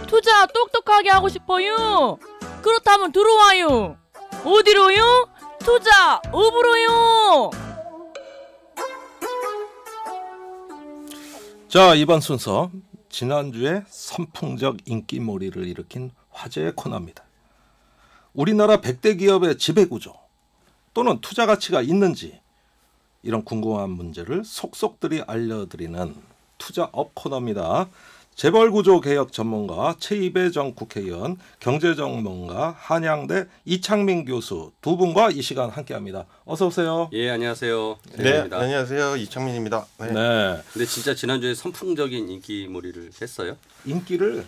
투자 똑똑하게 하고 싶어요. 그렇다면 들어와요. 어디로요? 투자 업으로요. 자, 이번 순서 지난주에 선풍적 인기몰이를 일으킨 화제의 코너입니다. 우리나라 100대 기업의 지배구조 또는 투자 가치가 있는지 이런 궁금한 문제를 속속들이 알려드리는 투자업 코너입니다. 재벌구조개혁 전문가 최이배정 국회의원, 경제전문가 한양대 이창민 교수 두 분과 이 시간 함께합니다. 어서 오세요. 예, 안녕하세요. 네, 안녕하세요. 이창민입니다. 네. 네. 근데 진짜 지난주에 선풍적인 인기몰이를 했어요. 인기를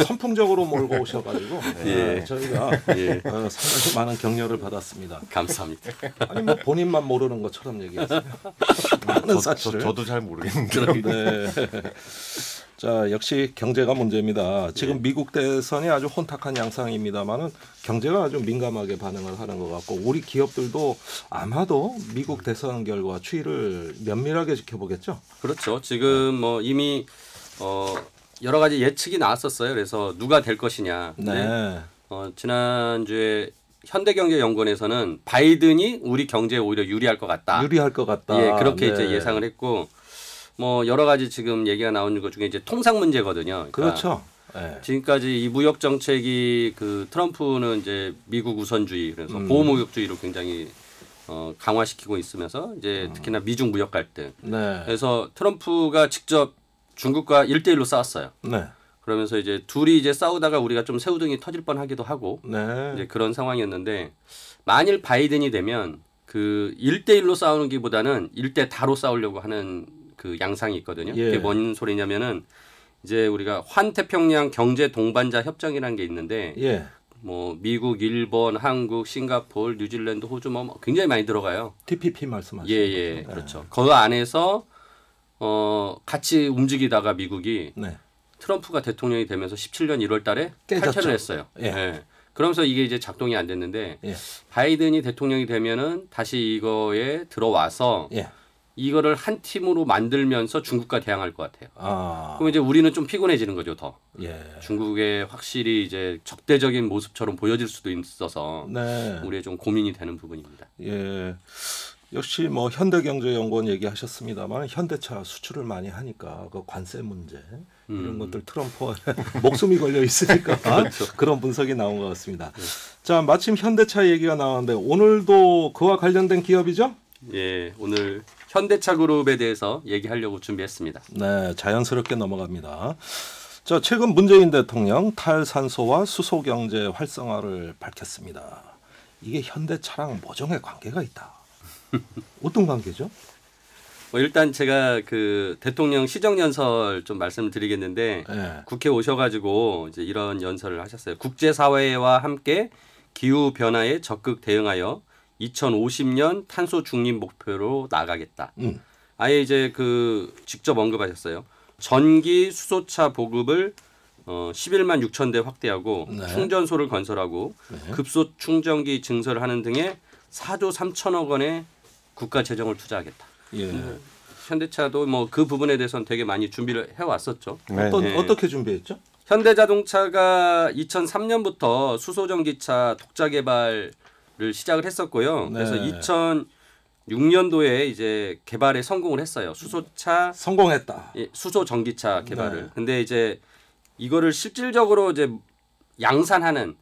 선풍적으로 몰고 오셔가지고 예. 저희가 예. 상당히 많은 격려를 받았습니다. 감사합니다. 아니 뭐 본인만 모르는 것처럼 얘기했어요. 많은 사실을. 저도 잘 모르겠는데. 네. 자, 역시 경제가 문제입니다. 지금 미국 대선이 아주 혼탁한 양상입니다만은 경제가 아주 민감하게 반응을 하는 것 같고 우리 기업들도 아마도 미국 대선 결과 추이를 면밀하게 지켜보겠죠. 그렇죠. 지금 뭐 이미 여러 가지 예측이 나왔었어요. 그래서 누가 될 것이냐. 네. 지난주에 현대경제연구원에서는 바이든이 우리 경제에 오히려 유리할 것 같다. 유리할 것 같다. 예, 그렇게 네. 이제 예상을 했고 뭐 여러 가지 지금 얘기가 나오는 것 중에 이제 통상 문제거든요. 그러니까 그렇죠. 네. 지금까지 이 무역 정책이 그 트럼프는 이제 미국 우선주의 그래서 보호무역주의로 굉장히 강화시키고 있으면서 이제 특히나 미중 무역 갈등. 네. 그래서 트럼프가 직접 중국과 1대1로 싸웠어요. 네. 그러면서 이제 둘이 이제 싸우다가 우리가 좀 새우등이 터질 뻔하기도 하고 네. 이제 그런 상황이었는데 만일 바이든이 되면 그 1대1로 싸우는 기보다는 1대 다로 싸우려고 하는 그 양상이 있거든요. 예. 그게 뭔 소리냐면은 이제 우리가 환태평양 경제 동반자 협정이라는 게 있는데 예. 뭐 미국, 일본, 한국, 싱가포르, 뉴질랜드, 호주 뭐 굉장히 많이 들어가요. TPP 말씀하시는 예, 거죠. 그렇죠. 그 안에서 같이 움직이다가 미국이 네. 트럼프가 대통령이 되면서 17년 1월 달에 깨졌죠. 탈퇴를 했어요. 예. 예. 그러면서 이게 이제 작동이 안 됐는데 예. 바이든이 대통령이 되면은 다시 이거에 들어와서 예. 이거를 한 팀으로 만들면서 중국과 대항할 것 같아요. 아. 그럼 이제 우리는 좀 피곤해지는 거죠, 더. 예. 중국에 확실히 이제 적대적인 모습처럼 보여질 수도 있어서 네. 우리의 좀 고민이 되는 부분입니다. 예. 역시 뭐 현대경제연구원 얘기하셨습니다만 현대차 수출을 많이 하니까 그 관세 문제 이런 것들 트럼프와 목숨이 걸려 있으니까 그렇죠. 그런 분석이 나온 것 같습니다. 자, 마침 현대차 얘기가 나왔는데 오늘도 그와 관련된 기업이죠? 예, 오늘 현대차 그룹에 대해서 얘기하려고 준비했습니다. 네, 자연스럽게 넘어갑니다. 자, 최근 문재인 대통령 탈산소와 수소 경제 활성화를 밝혔습니다. 이게 현대차랑 모종의 관계가 있다. 어떤 관계죠? 일단 제가 그 대통령 시정연설 좀 말씀을 드리겠는데 네. 국회 오셔가지고 이제 이런 연설을 하셨어요. 국제사회와 함께 기후 변화에 적극 대응하여 2050년 탄소 중립 목표로 나가겠다. 아예 이제 그 직접 언급하셨어요. 전기 수소차 보급을 11만 6천 대 확대하고 네. 충전소를 건설하고 급소 충전기 증설을 하는 등의 4조 3천억 원의 국가 재정을 투자하겠다. 예. 현대차도 뭐 그 부분에 대해서는 되게 많이 준비를 해왔었죠. 네. 어떻게 준비했죠? 현대자동차가 2003년부터 수소전기차 독자 개발을 시작을 했었고요. 네. 그래서 2006년도에 이제 개발에 성공을 했어요. 수소차, 성공했다. 수소 전기차 개발을. 네. 근데 이제 이거를 실질적으로 이제 양산하는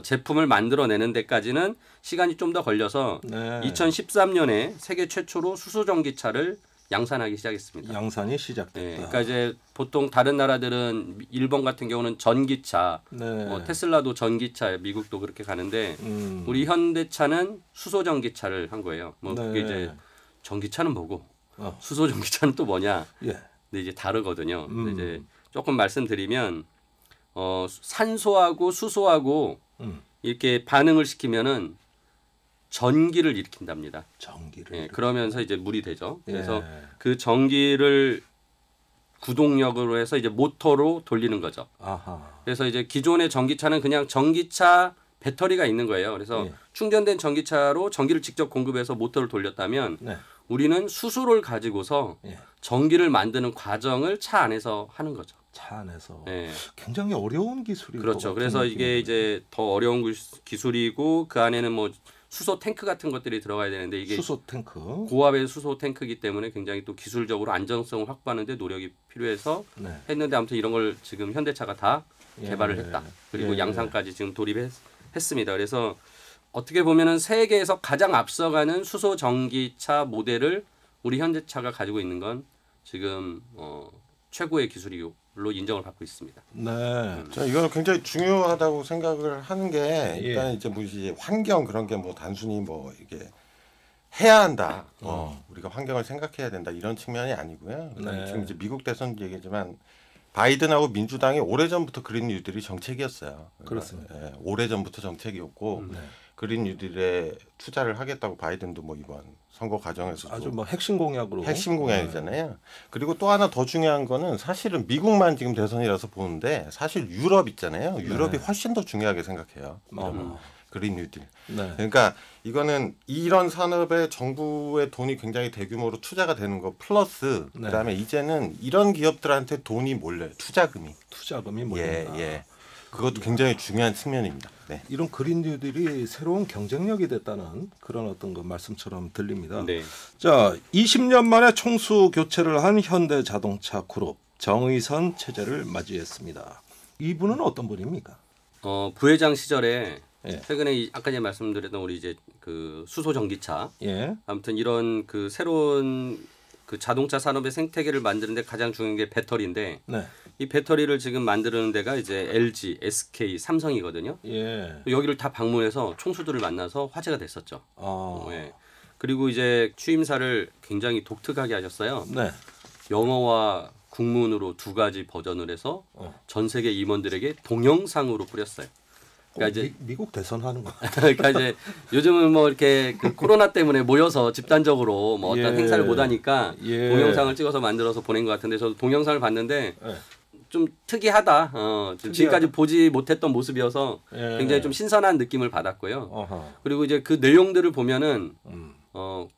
제품을 만들어내는 데까지는 시간이 좀 더 걸려서 네. 2013년에 세계 최초로 수소 전기차를 양산하기 시작했습니다. 양산이 시작됐다. 네, 그러니까 이제 보통 다른 나라들은 일본 같은 경우는 전기차, 네. 뭐 테슬라도 전기차, 미국도 그렇게 가는데 우리 현대차는 수소 전기차를 한 거예요. 뭐 네. 그게 이제 전기차는 뭐고 수소 전기차는 또 뭐냐? 예. 근데 이제 다르거든요. 근데 이제 조금 말씀드리면 산소하고 수소하고 이렇게 반응을 시키면은 전기를 일으킨답니다. 전기를. 예, 그러면서 이제 물이 되죠. 그래서 예. 그 전기를 구동력으로 해서 이제 모터로 돌리는 거죠. 아하. 그래서 이제 기존의 전기차는 그냥 전기차 배터리가 있는 거예요. 그래서 예. 충전된 전기차로 전기를 직접 공급해서 모터를 돌렸다면 네. 우리는 수소를 가지고서 예. 전기를 만드는 과정을 차 안에서 하는 거죠. 차 안에서 네. 굉장히 어려운 기술이 그렇죠. 그래서 이게 이제 더 어려운 기술이고 그 안에는 뭐 수소 탱크 같은 것들이 들어가야 되는데 이게 수소 탱크 고압의 수소 탱크이기 때문에 굉장히 또 기술적으로 안정성을 확보하는데 노력이 필요해서 네. 했는데 아무튼 이런 걸 지금 현대차가 다 개발을 예. 했다. 그리고 예. 양산까지 지금 돌입했습니다. 그래서 어떻게 보면은 세계에서 가장 앞서가는 수소 전기차 모델을 우리 현대차가 가지고 있는 건 지금 최고의 기술로 인정을 받고 있습니다. 네. 자, 이거는 굉장히 중요하다고 생각을 하는 게 일단 이제 뭐 이제 환경 그런 게 뭐 단순히 뭐 이게 해야 한다. 우리가 환경을 생각해야 된다 이런 측면이 아니고요. 네. 지금 이제 미국 대선 얘기지만 바이든하고 민주당이 오래전부터 그린 뉴딜이 정책이었어요. 그렇습니다. 예, 오래전부터 정책이었고 그린 뉴딜에 투자를 하겠다고 바이든도 뭐 이번 선거 과정에서도 아주 뭐 핵심 공약으로 핵심 공약이잖아요. 그리고 또 하나 더 중요한 거는 사실은 미국만 지금 대선이라서 보는데 사실 유럽 있잖아요. 유럽이 훨씬 더 중요하게 생각해요. 그린 뉴딜. 네. 그러니까 이거는 이런 산업에 정부의 돈이 굉장히 대규모로 투자가 되는 거 플러스 네. 그다음에 이제는 이런 기업들한테 돈이 몰려요. 투자금이 몰린다. 예. 그것도 굉장히 중요한 측면입니다. 네. 이런 그린 뉴딜이 새로운 경쟁력이 됐다는 그런 어떤 그 말씀처럼 들립니다. 네. 자, 20년 만에 총수 교체를 한 현대자동차 그룹 정의선 체제를 맞이했습니다. 이분은 어떤 분입니까? 부회장 시절에 예. 최근에 아까 전에 말씀드렸던 우리 이제 그 수소 전기차 예. 아무튼 이런 그 새로운 그 자동차 산업의 생태계를 만드는데 가장 중요한 게 배터리인데 네. 이 배터리를 지금 만드는 데가 이제 LG, SK, 삼성이거든요. 예. 여기를 다 방문해서 총수들을 만나서 화제가 됐었죠. 아. 예. 그리고 이제 취임사를 굉장히 독특하게 하셨어요. 네. 영어와 국문으로 두 가지 버전을 해서 전 세계 임원들에게 동영상으로 뿌렸어요. 그러니까 이제 미국 대선 하는 거. 그러니까 이제 요즘은 뭐 이렇게 그 코로나 때문에 모여서 집단적으로 뭐 어떤 예. 행사를 못 하니까 예. 동영상을 찍어서 만들어서 보낸 것 같은데 저도 동영상을 봤는데 예. 좀 특이하다. 지금까지 보지 못했던 모습이어서 예. 굉장히 좀 신선한 느낌을 받았고요. 어허. 그리고 이제 그 내용들을 보면은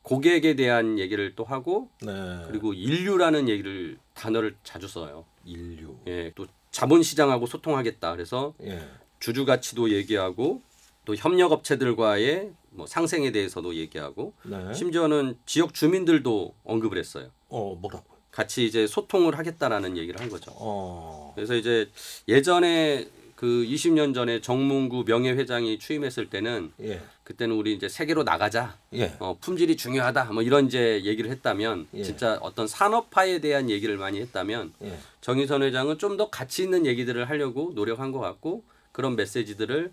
고객에 대한 얘기를 또 하고 네. 그리고 인류라는 얘기를 단어를 자주 써요. 인류. 예, 또 자본시장하고 소통하겠다. 그래서 예. 주주 가치도 얘기하고 또 협력 업체들과의 뭐 상생에 대해서도 얘기하고 네. 심지어는 지역 주민들도 언급을 했어요. 뭐라고? 같이 이제 소통을 하겠다라는 얘기를 한 거죠. 그래서 이제 예전에 그 20년 전에 정문구 명예회장이 취임했을 때는 예. 그때는 우리 이제 세계로 나가자. 예. 품질이 중요하다. 뭐 이런 이제 얘기를 했다면 예. 진짜 어떤 산업화에 대한 얘기를 많이 했다면 예. 정의선 회장은 좀 더 가치 있는 얘기들을 하려고 노력한 것 같고 그런 메시지들을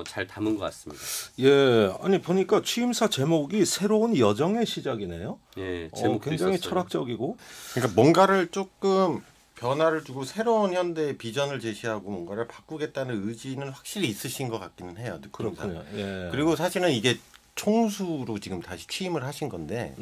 잘 담은 것 같습니다. 예, 아니 보니까 취임사 제목이 새로운 여정의 시작이네요. 예, 제목도 굉장히 있었어요. 철학적이고. 그러니까 뭔가를 조금 변화를 주고 새로운 현대의 비전을 제시하고 뭔가를 바꾸겠다는 의지는 확실히 있으신 것 같기는 해요. 느낌상. 그렇군요. 예. 그리고 사실은 이게 총수로 지금 다시 취임을 하신 건데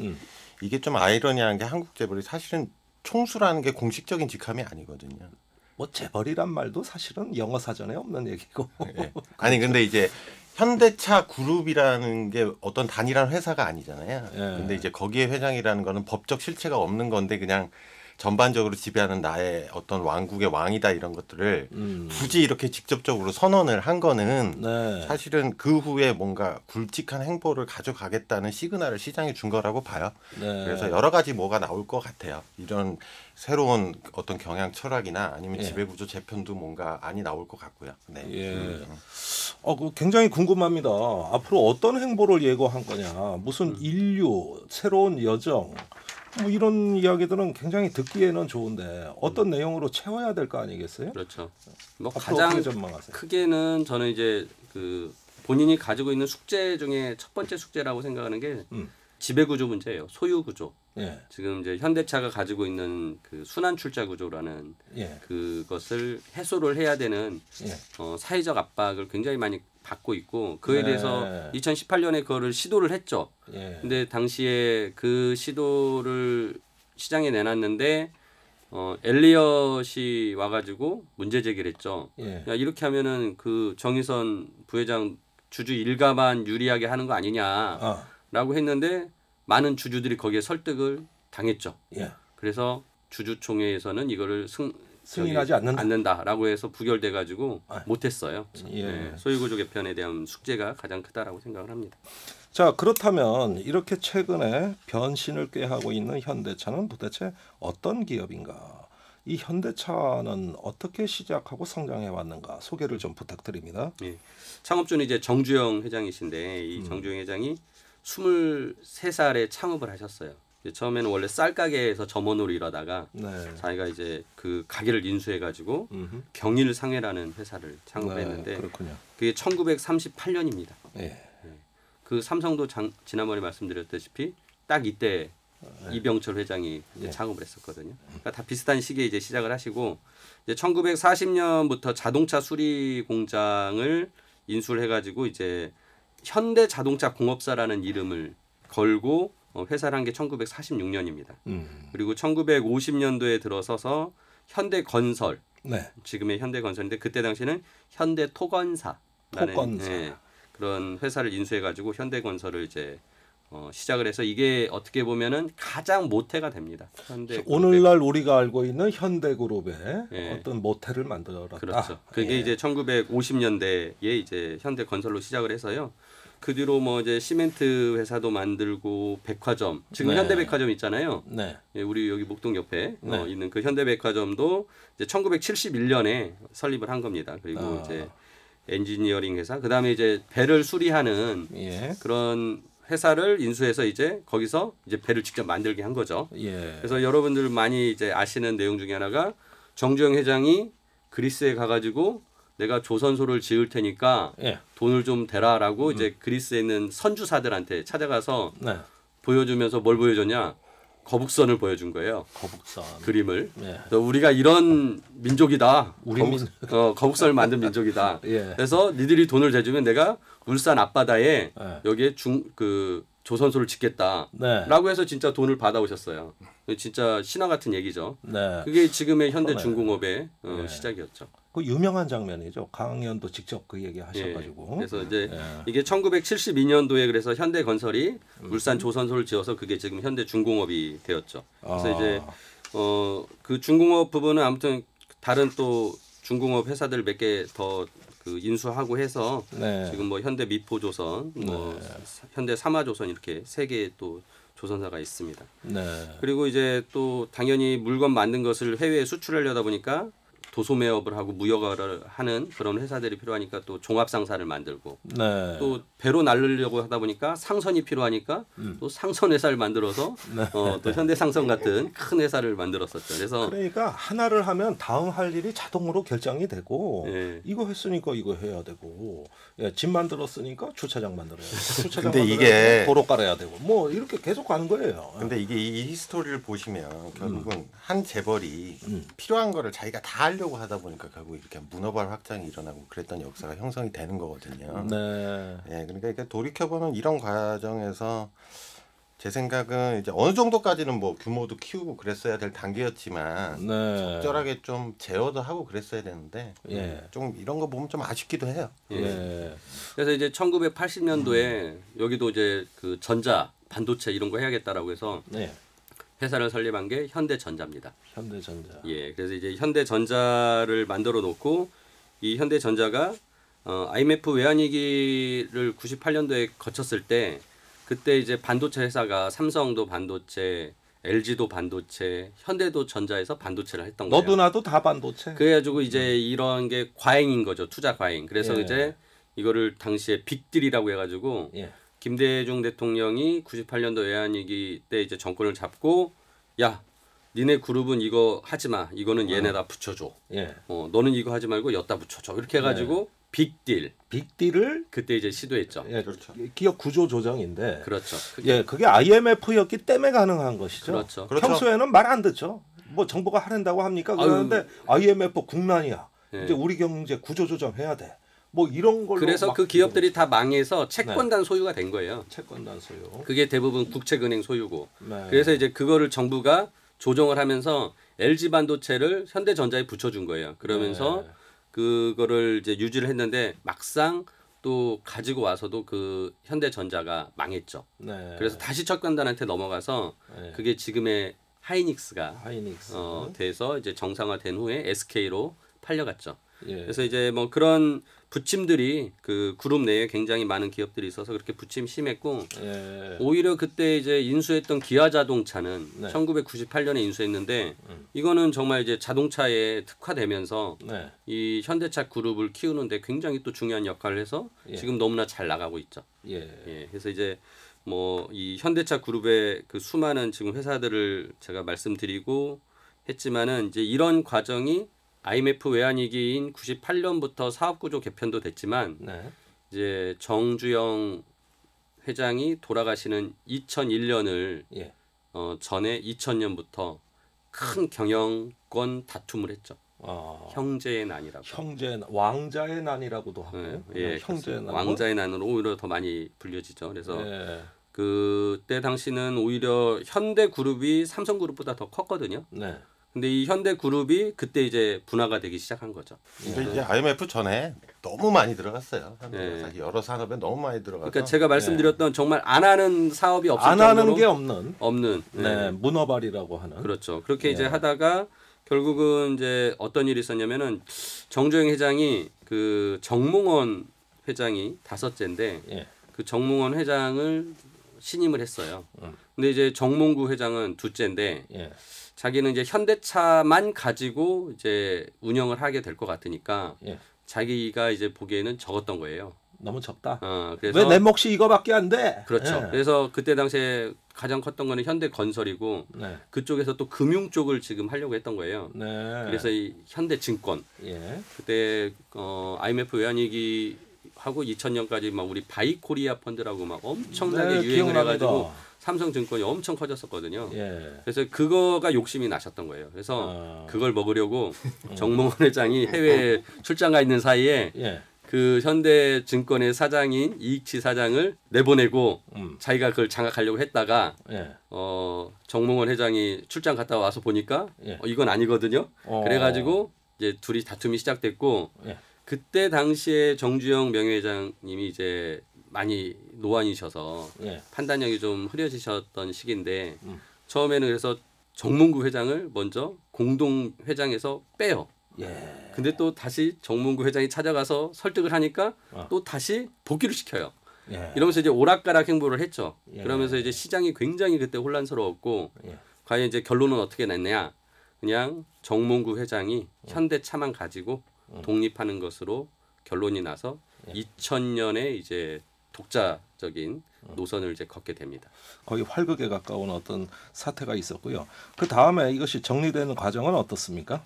이게 좀 아이러니한 게 한국 재벌이 사실은 총수라는 게 공식적인 직함이 아니거든요. 뭐 재벌이란 말도 사실은 영어 사전에 없는 얘기고. 예. 아니 근데 이제 현대차 그룹이라는 게 어떤 단일한 회사가 아니잖아요. 예. 근데 이제 거기에 회장이라는 거는 법적 실체가 없는 건데 그냥 전반적으로 지배하는 나의 어떤 왕국의 왕이다 이런 것들을 굳이 이렇게 직접적으로 선언을 한 거는 네. 사실은 그 후에 뭔가 굵직한 행보를 가져가겠다는 시그널을 시장에 준 거라고 봐요. 네. 그래서 여러 가지 뭐가 나올 것 같아요. 이런 새로운 어떤 경영 철학이나 아니면 예. 지배구조 재편도 뭔가 안이 나올 것 같고요. 네. 예. 굉장히 궁금합니다. 앞으로 어떤 행보를 예고한 거냐. 무슨 인류, 새로운 여정. 뭐 이런 이야기들은 굉장히 듣기에는 좋은데 어떤 내용으로 채워야 될 거 아니겠어요? 그렇죠. 뭐 앞으로 가장 어떻게 전망하세요? 크게는 저는 이제 그 본인이 가지고 있는 숙제 중에 첫 번째 숙제라고 생각하는 게 지배구조 문제예요. 소유구조. 예. 지금 이제 현대차가 가지고 있는 그 순환 출자 구조라는 예. 그것을 해소를 해야 되는 예. 사회적 압박을 굉장히 많이 받고 있고 그에 네. 대해서 2018년에 그거를 시도를 했죠. 예. 근데 당시에 그 시도를 시장에 내놨는데 엘리엇이 와가지고 문제 제기를 했죠. 예. 야, 이렇게 하면은 그 정의선 부회장 주주 일가만 유리하게 하는 거 아니냐라고 했는데 많은 주주들이 거기에 설득을 당했죠. 예. 그래서 주주총회에서는 이거를 승인하지 않는다. 않는다라고 해서 부결돼 가지고 못했어요. 예. 네, 소유구조 개편에 대한 숙제가 가장 크다라고 생각을 합니다. 자, 그렇다면 이렇게 최근에 변신을 꾀하고 있는 현대차는 도대체 어떤 기업인가? 이 현대차는 어떻게 시작하고 성장해 왔는가? 소개를 좀 부탁드립니다. 예. 창업주는 이제 정주영 회장이신데 이 정주영 회장이 23살에 창업을 하셨어요. 처음에는 원래 쌀 가게에서 점원으로 일하다가 자기가 이제 그 가게를 인수해가지고 경일상해라는 회사를 창업했는데 그렇군요. 그게 1938년입니다. 예. 그 삼성도 지난번에 말씀드렸다시피 딱 이때 이병철 회장이 이제 창업을 했었거든요. 그러니까 다 비슷한 시기에 이제 시작을 하시고 이제 1940년부터 자동차 수리 공장을 인수를 해가지고 이제 현대자동차공업사라는 이름을 걸고 회사를 한 게 1946년입니다. 그리고 1950년도에 들어서서 현대건설, 지금의 현대건설인데 그때 당시는 현대토건사라는 그런 회사를 인수해가지고 현대건설을 이제 시작을 해서 이게 어떻게 보면은 가장 모태가 됩니다. 오늘날 우리가 알고 있는 현대그룹의 어떤 모태를 만들었다. 그렇죠. 그게 이제 1950년대에 이제 현대건설로 시작을 해서요. 그 뒤로 뭐 이제 시멘트 회사도 만들고 백화점, 지금 현대백화점 있잖아요. 우리 여기 목동 옆에 있는 그 현대백화점도 이제 1971년에 설립을 한 겁니다. 그리고 이제 엔지니어링 회사, 그 다음에 이제 배를 수리하는 그런 회사를 인수해서 이제 거기서 이제 배를 직접 만들게 한 거죠. 그래서 여러분들 많이 이제 아시는 내용 중에 하나가 정주영 회장이 그리스에 가가지고 내가 조선소를 지을 테니까 돈을 좀 대라라고 이제 그리스에 있는 선주사들한테 찾아가서 보여주면서 뭘 보여줬냐? 거북선을 보여준 거예요. 거북선 그림을. 그래서 우리가 이런 민족이다. 거북선을 만든 민족이다. 그래서 니들이 돈을 대주면 내가 울산 앞바다에 여기에 조선소를 짓겠다라고 해서 진짜 돈을 받아오셨어요. 진짜 신화 같은 얘기죠. 그게 지금의 현대중공업의 시작이었죠. 그 유명한 장면이죠. 강연도 직접 그 얘기 하셔가지고. 그래서 이제 이게 1972년도에 그래서 현대건설이 울산 조선소를 지어서 그게 지금 현대중공업이 되었죠. 그래서 이제 그 중공업 부분은 아무튼 다른 또 중공업 회사들 몇 개 더 그 인수하고 해서 지금 뭐 현대 미포조선, 뭐 현대 삼화조선 이렇게 세 개의 또 조선사가 있습니다. 그리고 이제 또 당연히 물건 만든 것을 해외에 수출하려다 보니까 도소매업을 하고 무역을 하는 그런 회사들이 필요하니까 또 종합상사를 만들고 또 배로 날르려고 하다 보니까 상선이 필요하니까 또 상선 회사를 만들어서 또 현대상선 같은 큰 회사를 만들었었죠. 그래서 그러니까 하나를 하면 다음 할 일이 자동으로 결정이 되고 이거 했으니까 이거 해야 되고 집 만들었으니까 주차장 만들어야 되고 주차장 근데 이게 도로 깔아야 되고 뭐 이렇게 계속 가는 거예요. 근데 이게 이 히스토리를 보시면 결국은 한 재벌이 필요한 거를 자기가 다 하려고 하다 보니까 결국 이렇게 문어발 확장이 일어나고 그랬던 역사가 형성이 되는 거거든요. 그러니까 이게 돌이켜 보면 이런 과정에서 제 생각은 이제 어느 정도까지는 뭐 규모도 키우고 그랬어야 될 단계였지만 적절하게 좀 제어도 하고 그랬어야 되는데 좀 이런 거 보면 좀 아쉽기도 해요. 그래서 이제 1980년도에 여기도 이제 그 전자 반도체 이런 거 해야겠다라고 해서 회사를 설립한 게 현대전자입니다. 현대전자. 그래서 이제 현대전자를 만들어 놓고 이 현대전자가 IMF 외환위기를 98년도에 거쳤을 때 그때 이제 반도체 회사가 삼성도 반도체, LG도 반도체, 현대도 전자에서 반도체를 했던 거예요. 너도 나도 다 반도체. 그래가지고 이제 이런 게 과잉인 거죠. 투자 과잉. 그래서 이제 이거를 당시에 빅딜이라고 해가지고 김대중 대통령이 98년도 외환위기 때 이제 정권을 잡고 야 니네 그룹은 이거 하지 마. 이거는 얘네다 붙여줘. 너는 이거 하지 말고 여기다 붙여줘. 이렇게 해가지고 빅딜. 빅딜을 그때 이제 시도했죠. 그렇죠. 기업 구조 조정인데. 그렇죠. 그게 IMF였기 때문에 가능한 것이죠. 그렇죠. 평소에는 말 안 듣죠. 뭐 정부가 하란다고 합니까? 그러는데 IMF 국난이야. 이제 우리 경제 구조 조정해야 돼. 뭐 이런 걸로 그래서 그 기업들이 다 망해서 채권단 소유가 된 거예요. 채권단 소유. 그게 대부분 국책은행 소유고. 그래서 이제 그거를 정부가 조정을 하면서 LG 반도체를 현대전자에 붙여준 거예요. 그러면서 그거를 이제 유지를 했는데 막상 또 가지고 와서도 그 현대전자가 망했죠. 그래서 다시 채권단한테 넘어가서 그게 지금의 하이닉스가 돼서 이제 정상화된 후에 SK로 팔려갔죠. 예. 그래서 이제 뭐 그런 부침들이 그 그룹 내에 굉장히 많은 기업들이 있어서 그렇게 부침 심했고 예. 오히려 그때 이제 인수했던 기아자동차는 네. 1998년에 인수했는데 이거는 정말 이제 자동차에 특화되면서 네. 이 현대차 그룹을 키우는데 굉장히 또 중요한 역할을 해서 예. 지금 너무나 잘 나가고 있죠. 예. 예. 그래서 이제 뭐 이 현대차 그룹의 그 수많은 지금 회사들을 제가 말씀드리고 했지만은 이제 이런 과정이 IMF 외환위기인 98년부터 사업구조 개편도 됐지만 네. 이제 정주영 회장이 돌아가시는 2001년을 예. 전에 2000년부터 큰 경영권 다툼을 했죠. 형제의 난이라고. 왕자의 난이라고도 하고. 네, 예, 형제의 난. 왕자의 난으로 오히려 더 많이 불려지죠. 그래서 예. 그때 당시는 오히려 현대그룹이 삼성그룹보다 더 컸거든요. 네. 근데 이 현대그룹이 그때 이제 분화가 되기 시작한 거죠. 근데 이제 IMF 전에 너무 많이 들어갔어요. 네. 여러 산업에 너무 많이 들어가서. 그러니까 제가 말씀드렸던 네. 정말 안 하는 사업이 없을 안 정도로 하는 게 없는. 네. 네. 문어발이라고 하는. 그렇죠. 그렇게 이제 하다가 결국은 이제 어떤 일이 있었냐면은 정주영 회장이 그 정몽원 회장이 다섯째인데 그 정몽원 회장을 신임을 했어요. 근데 이제 정몽구 회장은 둘째인데 자기는 이제 현대차만 가지고 이제 운영을 하게 될 것 같으니까 자기가 이제 보기에는 적었던 거예요. 너무 적다. 그래서 왜 내 몫이 이거밖에 안 돼? 그렇죠. 그래서 그때 당시에 가장 컸던 거는 현대건설이고 그쪽에서 또 금융 쪽을 지금 하려고 했던 거예요. 그래서 이 현대증권 그때 IMF 외환위기 하고 2000년까지 막 우리 바이코리아 펀드라고 막 엄청나게 유행을 해가지고 삼성증권이 엄청 커졌었거든요. 그래서 그거가 욕심이 나셨던 거예요. 그래서 그걸 먹으려고 정몽원 회장이 해외에 출장 가 있는 사이에 그 현대증권의 사장인 이익치 사장을 내보내고 자기가 그걸 장악하려고 했다가 정몽원 회장이 출장 갔다 와서 보니까 이건 아니거든요. 그래가지고 이제 둘이 다툼이 시작됐고 그때 당시에 정주영 명예회장님이 이제 많이 노안이셔서 판단력이 좀 흐려지셨던 시기인데 처음에는 그래서 정몽구 회장을 먼저 공동 회장에서 빼요. 근데 또 다시 정몽구 회장이 찾아가서 설득을 하니까 또 다시 복귀를 시켜요. 이러면서 이제 오락가락 행보를 했죠. 그러면서 이제 시장이 굉장히 그때 혼란스러웠고 과연 이제 결론은 어떻게 냈냐? 그냥 정몽구 회장이 현대차만 가지고 독립하는 것으로 결론이 나서 2000년에 이제 독자적인 노선을 이제 걷게 됩니다. 거의 활극에 가까운 어떤 사태가 있었고요. 그 다음에 이것이 정리되는 과정은 어떻습니까?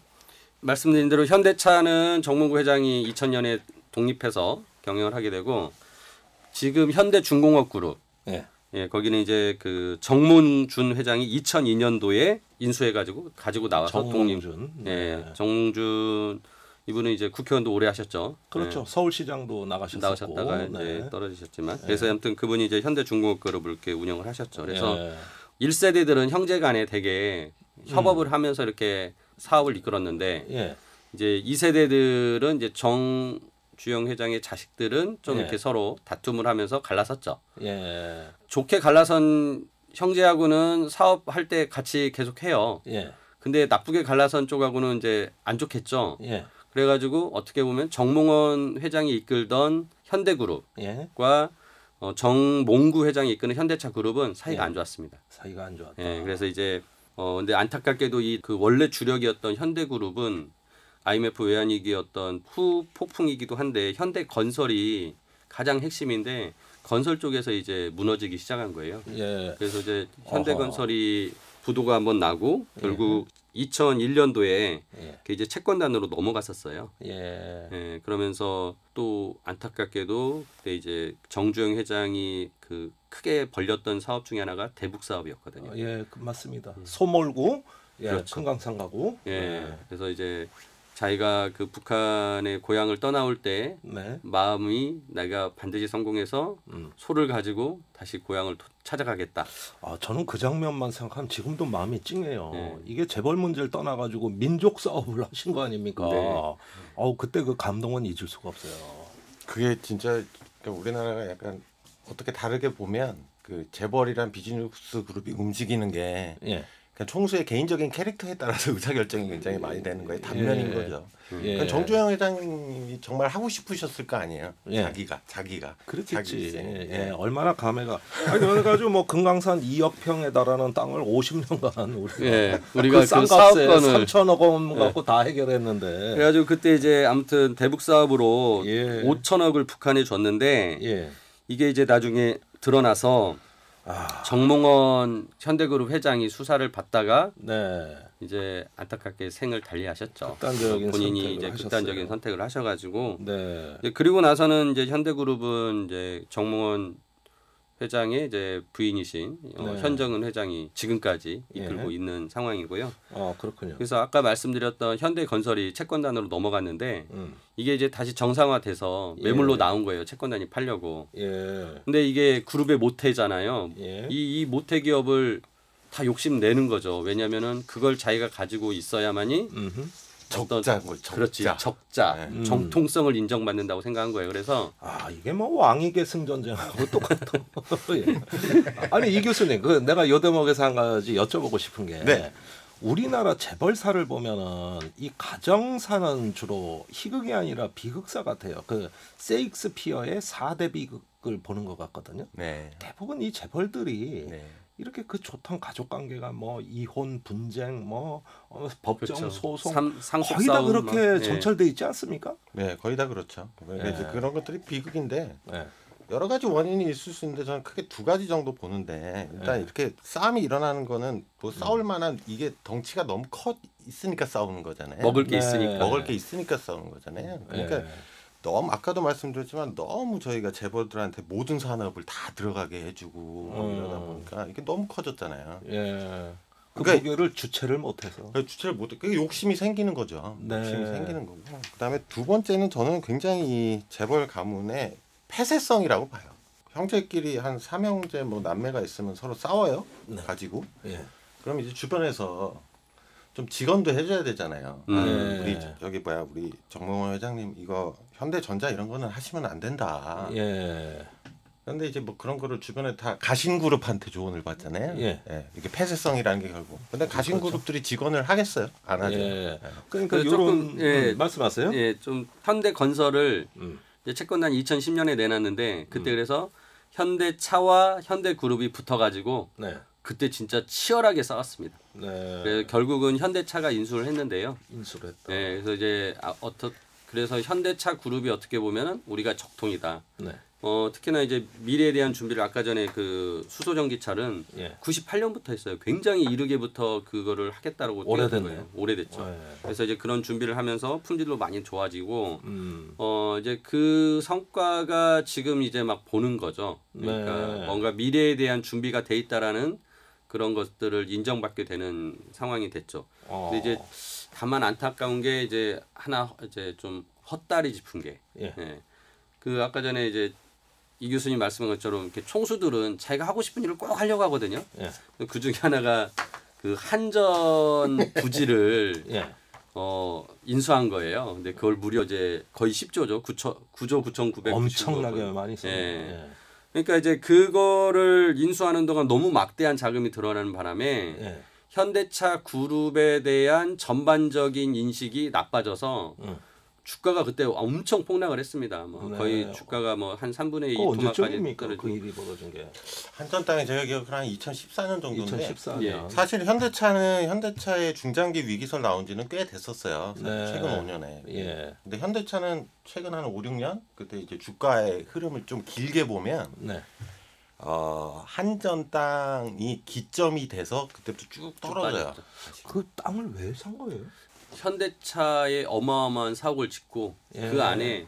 말씀드린 대로 현대차는 정몽구 회장이 2000년에 독립해서 경영을 하게 되고 지금 현대중공업그룹 거기는 이제 그 정문준 회장이 2002년도에 인수해가지고 가지고 나와서 정몽준. 정몽준 이분은 이제 국회의원도 오래 하셨죠. 그렇죠. 서울시장도 나가셨다가 이제 떨어지셨지만 그래서 아무튼 그분이 이제 현대중공업그룹을 이렇게 운영을 하셨죠. 그래서 1세대들은 형제간에 되게 협업을 하면서 이렇게 사업을 이끌었는데 이제 2세대들은 이제 정주영 회장의 자식들은 좀 이렇게 서로 다툼을 하면서 갈라섰죠. 좋게 갈라선 형제하고는 사업할 때 같이 계속해요. 근데 나쁘게 갈라선 쪽하고는 이제 안 좋겠죠. 그래가지고 어떻게 보면 정몽원 회장이 이끌던 현대그룹과 정몽구 회장이 이끄는 현대차 그룹은 사이가 안 좋았습니다. 사이가 안 좋았다. 그래서 이제 근데 안타깝게도 이 그 원래 주력이었던 현대그룹은 IMF 외환위기였던 후 폭풍이기도 한데 현대건설이 가장 핵심인데 건설 쪽에서 이제 무너지기 시작한 거예요. 그래서 이제 현대건설이 부도가 한번 나고 결국 2001년도에 이제 채권단으로 넘어갔었어요. 그러면서 또 안타깝게도 그때 이제 정주영 회장이 그 크게 벌렸던 사업 중에 하나가 대북 사업이었거든요. 맞습니다. 소몰구, 그렇죠. 금강산 가고. 그래서 이제 자기가 그 북한의 고향을 떠나올 때 마음이 내가 반드시 성공해서 소를 가지고 다시 고향을 찾아가겠다. 저는 그 장면만 생각하면 지금도 마음이 찡해요. 이게 재벌 문제를 떠나가지고 민족 사업을 하신 거 아닙니까? 그때 그 감동은 잊을 수가 없어요. 그게 진짜 우리나라가 약간 어떻게 다르게 보면 그 재벌이란 비즈니스 그룹이 움직이는 게 총수의 개인적인 캐릭터에 따라서 의사결정이 굉장히 많이 되는 거예요. 단면인 거죠. 예. 정주영 회장이 정말 하고 싶으셨을 거 아니에요. 예. 자기가. 그렇겠지. 예. 얼마나 감회가. 아니 그래가지고 뭐 금강산 2억 평에 달하는 땅을 50년간 우리가 그 사업권을 3천억 원 갖고 다 해결했는데. 그래가지고 그때 이제 아무튼 대북 사업으로 5천억을 북한에 줬는데 이게 이제 나중에 드러나서 정몽원 현대그룹 회장이 수사를 받다가 이제 안타깝게 생을 달리하셨죠. 본인이 이제 극단적인 선택을 하셔가지고 그리고 나서는 이제 현대그룹은 이제 정몽원 회장의 이제 부인이신 현정은 회장이 지금까지 이끌고 있는 상황이고요. 그렇군요. 그래서 아까 말씀드렸던 현대건설이 채권단으로 넘어갔는데 이게 이제 다시 정상화돼서 매물로 나온 거예요. 채권단이 팔려고. 근데 이게 그룹의 모태잖아요. 이 모태 기업을 다 욕심 내는 거죠. 왜냐하면은 그걸 자기가 가지고 있어야만이 적자, 그렇지 적자 정통성을 인정받는다고 생각한 거예요. 그래서 이게 뭐 왕위계 승전쟁하고 똑같아. 아니 이 교수님, 그 내가 요 대목에서 한 가지 여쭤보고 싶은 게 우리나라 재벌사를 보면은 이 가정사는 주로 희극이 아니라 비극사 같아요. 그 세익스피어의 4대 비극을 보는 것 같거든요. 대부분 이 재벌들이 이렇게 그 좋던 가족 관계가 뭐 이혼, 분쟁, 뭐 법정 소송 거의 다 그렇게 점철돼 있지 않습니까? 네, 거의 다 그렇죠. 그러니까 이제 그런 것들이 비극인데 여러 가지 원인이 있을 수 있는데 저는 크게 두 가지 정도 보는데 일단 이렇게 싸움이 일어나는 거는 뭐 싸울 만한 이게 덩치가 너무 커 있으니까 싸우는 거잖아요. 먹을 게 있으니까 싸우는 거잖아요. 그러니까 너무 아까도 말씀드렸지만 너무 저희가 재벌들한테 모든 산업을 다 들어가게 해주고 이러다 보니까 이게 너무 커졌잖아요. 그 무게를 주체를 못해서. 주체를 못해. 그게 욕심이 생기는 거죠. 욕심이 생기는 거고. 그다음에 두 번째는 저는 굉장히 이 재벌 가문의 폐쇄성이라고 봐요. 형제끼리 한 삼형제 뭐 남매가 있으면 서로 싸워요. 가지고. 그럼 이제 주변에서 좀 직원도 해줘야 되잖아요. 우리 여기 우리 정몽원 회장님 이거 현대전자 이런 거는 하시면 안 된다. 그런데 이제 뭐 그런 거를 주변에 다 가신그룹한테 조언을 받잖아요. 이게 폐쇄성이라는 게 결국. 근데 가신그룹들이 직원을 하겠어요? 안 하죠. 그러니까 이런 말씀하세요? 좀 현대건설을 이제 채권단이 2010년에 내놨는데 그때 그래서 현대차와 현대그룹이 붙어가지고. 그때 진짜 치열하게 싸웠습니다. 그래서 결국은 현대차가 인수를 했는데요. 인수를 했다. 그래서 이제 그래서 현대차 그룹이 어떻게 보면은 우리가 적통이다. 특히나 이제 미래에 대한 준비를 아까 전에 그 수소전기차는 98년부터 했어요. 굉장히 이르게부터 그거를 하겠다라고 오래됐네요. 거예요. 오래됐죠. 그래서 이제 그런 준비를 하면서 품질도 많이 좋아지고 이제 그 성과가 지금 이제 막 보는 거죠. 그러니까 뭔가 미래에 대한 준비가 돼 있다라는 그런 것들을 인정받게 되는 상황이 됐죠. 근데 이제 다만 안타까운 게 이제 하나 이제 좀 헛다리 짚은 게 그 아까 전에 이제 이 교수님 말씀한 것처럼 이렇게 총수들은 자기가 하고 싶은 일을 꼭 하려고 하거든요. 그 중에 하나가 그 한전 부지를 인수한 거예요. 근데 그걸 무려 이제 거의 10조죠. 9조 9,900. 엄청나게 많이 썼어요. 그러니까 이제 그거를 인수하는 동안 너무 막대한 자금이 들어가는 바람에 현대차 그룹에 대한 전반적인 인식이 나빠져서 주가가 그때 엄청 폭락을 했습니다. 뭐 거의 주가가 뭐 한 3분의 2 토막까지 떨어지고. 그 일이 벌어진 게. 한전 땅에 제가 기억을 한 2014년 정도인데 2014년. 사실 현대차의 중장기 위기설 나온 지는 꽤 됐었어요. 최근 5년에. 근데 현대차는 최근 한 5, 6년 그때 이제 주가의 흐름을 좀 길게 보면 한전 땅이 기점이 돼서 그때부터 쭉 떨어져요. 그 땅을 왜 산 거예요? 현대차에 어마어마한 사옥을 짓고 그 안에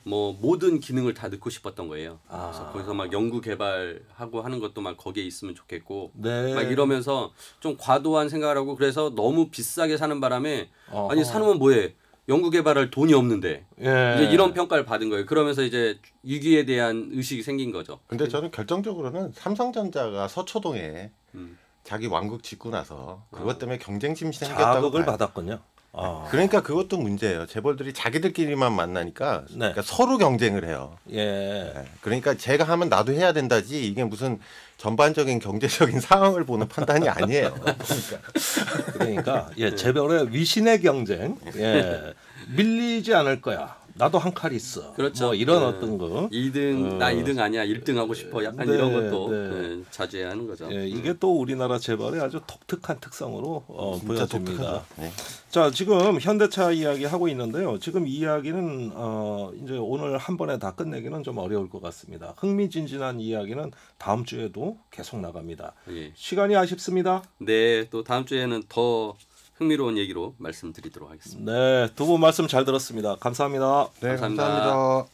뭐 모든 기능을 다 넣고 싶었던 거예요. 그래서 거기서 막 연구 개발하고 하는 것도 막 거기에 있으면 좋겠고 막 이러면서 좀 과도한 생각을 하고 그래서 너무 비싸게 사는 바람에 아니 사놓으면 뭐해? 연구 개발할 돈이 없는데 이제 이런 평가를 받은 거예요. 그러면서 이제 위기에 대한 의식이 생긴 거죠. 근데 저는 결정적으로는 삼성전자가 서초동에 자기 왕국 짓고 나서 그것 때문에 경쟁심이 생겼다고 자극을 받았군요. 그러니까 그것도 문제예요. 재벌들이 자기들끼리만 만나니까 네. 그러니까 서로 경쟁을 해요. 예. 그러니까 제가 하면 나도 해야 된다지 이게 무슨 전반적인 경제적인 상황을 보는 판단이 아니에요. 그러니까 예, 재벌의 위신의 경쟁. 예. 밀리지 않을 거야. 나도 한 칼 있어. 그렇죠. 뭐 이런 어떤 거. 2등 나 2등 아니야. 1등 하고 싶어. 약간 네, 이런 것도 네. 자제해야 하는 거죠. 예, 이게 또 우리나라 재벌의 아주 독특한 특성으로 보여집니다. 네. 자, 지금 현대차 이야기 하고 있는데요. 지금 이야기는 이제 오늘 한 번에 다 끝내기는 좀 어려울 것 같습니다. 흥미진진한 이야기는 다음 주에도 계속 나갑니다. 예. 시간이 아쉽습니다. 네, 또 다음 주에는 더 흥미로운 얘기로 말씀드리도록 하겠습니다. 네, 두 분 말씀 잘 들었습니다. 감사합니다. 네, 감사합니다. 감사합니다.